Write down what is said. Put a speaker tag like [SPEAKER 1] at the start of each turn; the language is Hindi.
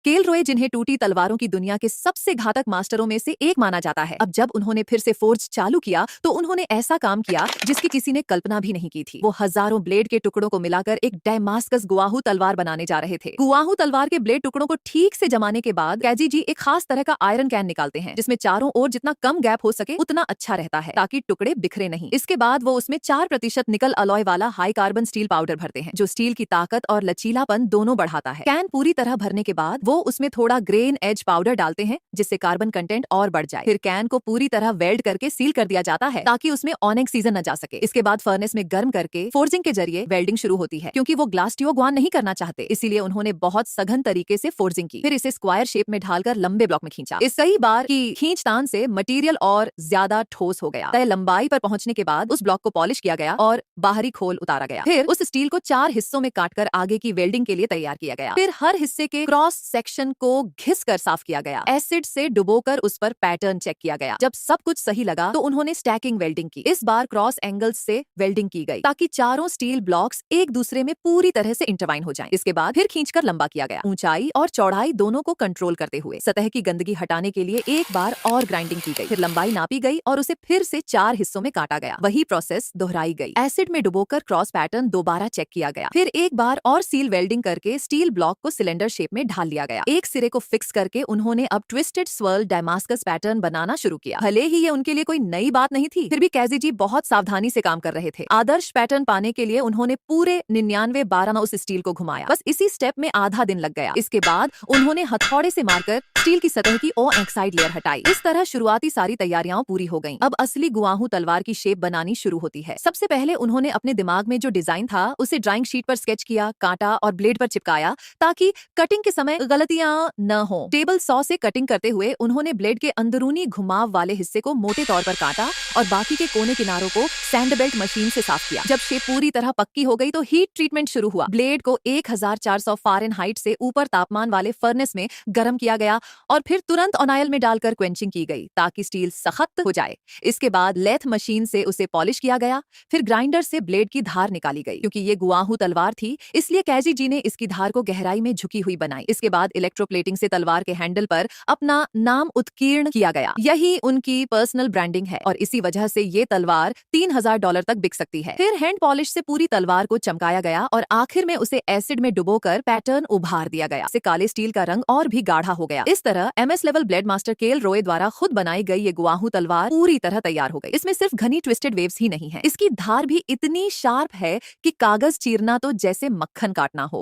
[SPEAKER 1] केल रॉय, जिन्हें टूटी तलवारों की दुनिया के सबसे घातक मास्टरों में से एक माना जाता है, अब जब उन्होंने फिर से फोर्ज चालू किया तो उन्होंने ऐसा काम किया जिसकी किसी ने कल्पना भी नहीं की थी। वो हजारों ब्लेड के टुकड़ों को मिलाकर एक डैमास्कस गुआहू तलवार बनाने जा रहे थे। गुआहू तलवार के ब्लेड टुकड़ों को ठीक से जमाने के बाद कैजी जी एक खास तरह का आयरन कैन निकालते हैं, जिसमें चारों ओर जितना कम गैप हो सके उतना अच्छा रहता है ताकि टुकड़े बिखरे नहीं। इसके बाद वो उसमें 4% निकल अलॉय वाला हाई कार्बन स्टील पाउडर भरते हैं, जो स्टील की ताकत और लचीलापन दोनों बढ़ाता है। कैन पूरी तरह भरने के बाद वो उसमें थोड़ा ग्रेन एज पाउडर डालते हैं, जिससे कार्बन कंटेंट और बढ़ जाए। फिर कैन को पूरी तरह वेल्ड करके सील कर दिया जाता है ताकि उसमें ऑनिंग सीजन न जा सके। इसके बाद फर्नेस में गर्म करके फोर्जिंग के जरिए वेल्डिंग शुरू होती है। क्योंकि वो ग्लास ट्यूब ग्वान नहीं करना चाहते, इसीलिए उन्होंने बहुत सघन तरीके से फोर्जिंग की। फिर इसे स्क्वायर शेप में ढालकर लंबे ब्लॉक में खींचा। इस कई बार की खींचतान से मटेरियल और ज्यादा ठोस हो गया। तय लंबाई पर पहुंचने के बाद उस ब्लॉक को पॉलिश किया गया और बाहरी खोल उतारा गया। फिर उस स्टील को 4 हिस्सों में काटकर आगे की वेल्डिंग के लिए तैयार किया गया। फिर हर हिस्से के क्रॉस सेक्शन को घिस कर साफ किया गया। एसिड से डुबोकर उस पर पैटर्न चेक किया गया। जब सब कुछ सही लगा तो उन्होंने स्टैकिंग वेल्डिंग की। इस बार क्रॉस एंगल्स से वेल्डिंग की गई ताकि चारों स्टील ब्लॉक्स एक दूसरे में पूरी तरह से इंटरवाइन हो जाएं। इसके बाद फिर खींचकर लंबा किया गया, ऊंचाई और चौड़ाई दोनों को कंट्रोल करते हुए। सतह की गंदगी हटाने के लिए एक बार और ग्राइंडिंग की गई। फिर लंबाई नापी गई और उसे फिर से 4 हिस्सों में काटा गया। वही प्रोसेस दोहराई गई। एसिड में डुबोकर क्रॉस पैटर्न दोबारा चेक किया गया। फिर एक बार और सील वेल्डिंग करके स्टील ब्लॉक को सिलेंडर शेप में ढाल लिया गया। एक सिरे को फिक्स करके उन्होंने अब ट्विस्टेड स्वर्ल डैमास्कस पैटर्न बनाना शुरू किया। भले ही ये उनके लिए कोई नई बात नहीं थी, फिर भी कैजी जी बहुत सावधानी से काम कर रहे थे। आदर्श पैटर्न पाने के लिए उन्होंने पूरे 99 उस स्टील को घुमाया। बस इसी स्टेप में आधा दिन लग गया। इसके बाद उन्होंने हथौड़े से मारकर स्टील की सतह की ऑक्साइड लेयर हटाई। इस तरह शुरुआती सारी तैयारियां पूरी हो गईं। अब असली गुआहू तलवार की शेप बनानी शुरू होती है। सबसे पहले उन्होंने अपने दिमाग में जो डिजाइन था उसे ड्राइंग शीट पर स्केच किया, काटा और ब्लेड पर चिपकाया ताकि कटिंग के समय गलतियां न हो। टेबल सॉ से कटिंग करते हुए उन्होंने ब्लेड के अंदरूनी घुमाव वाले हिस्से को मोटे तौर पर काटा और बाकी के कोने किनारों को सैंड बेल्ट मशीन से साफ किया। जब शेप पूरी तरह पक्की हो गई तो हीट ट्रीटमेंट शुरू हुआ। ब्लेड को 1400 फ़ारेनहाइट से ऊपर तापमान वाले फर्नेस में गर्म किया गया और फिर तुरंत ऑनाइल में डालकर क्वेंचिंग की गई ताकि स्टील सख्त हो जाए। इसके बाद लेथ मशीन से उसे पॉलिश किया गया। फिर ग्राइंडर से ब्लेड की धार निकाली गई। क्योंकि ये गुआहू तलवार थी, इसलिए कैजी जी ने इसकी धार को गहराई में झुकी हुई बनाई। इसके बाद इलेक्ट्रोप्लेटिंग से तलवार के हैंडल पर अपना नाम उत्कीर्ण किया गया। यही उनकी पर्सनल ब्रांडिंग है और इसी वजह से ये तलवार $3000 तक बिक सकती है। फिर हैंड पॉलिश से पूरी तलवार को चमकाया गया और आखिर में उसे एसिड में डुबोकर पैटर्न उभार दिया गया। इससे काले स्टील का रंग और भी गाढ़ा हो गया। इस तरह MS लेवल ब्लेड मास्टर केल रॉय द्वारा खुद बनाई गई ये गुआहू तलवार पूरी तरह तैयार हो गई। इसमें सिर्फ घनी ट्विस्टेड वेव्स ही नहीं है, इसकी धार भी इतनी शार्प है कि कागज चीरना तो जैसे मक्खन काटना हो।